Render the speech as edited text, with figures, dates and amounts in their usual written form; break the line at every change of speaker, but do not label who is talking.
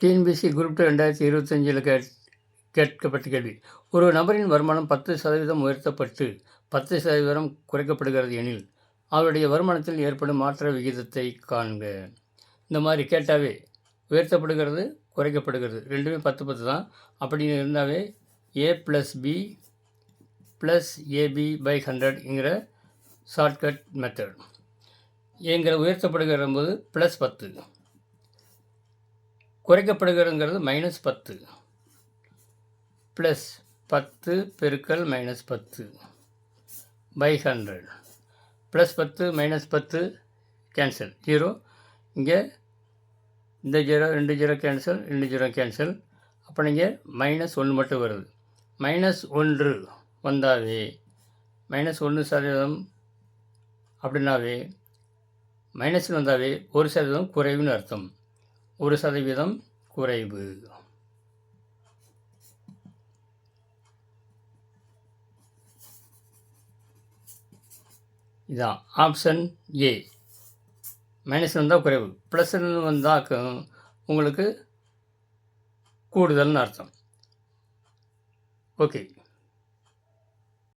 TNPSC group 2 2025 கேட்கப்பட்ட கேள்வி. ஒரு நபரின் வருமானம் 10% உயர்த்தப்பட்டு 10% குறைக்கப்படுகிறது எனில் அவருடைய வருமானத்தில் ஏற்படும் மாற்ற விகிதத்தை காண்க. இந்த மாதிரி கேட்டாவே உயர்த்தப்படுகிறது, குறைக்கப்படுகிறது, ரெண்டுமே 10 தான். அப்படின்னு இருந்தாவே A+B + AB/100ங்கிற ஷார்ட்கட் மெத்தட். என்கிற உயர்த்தப்படுகிற போது +10, குறைக்கப்படுகிறதுங்கிறது -10, +10 பெருக்கல் -10 /100. +10 -10 கேன்சல், 0. இங்கே இந்த 0 2 0 கேன்சல், 2 0 கேன்சல். அப்போ நீங்கள் -1 மட்டும் வருது. -1 வந்தாவே -1% அப்படின்னாவே மைனஸ் வந்தாவே 1% குறைவுன்னு அர்த்தம். 1% குறைவு. இதான் ஆப்ஷன் ஏ. மைனஸ் வந்தால் குறைவு, ப்ளஸ் வந்தால் உங்களுக்கு கூடுதல்னு அர்த்தம். ஓகே.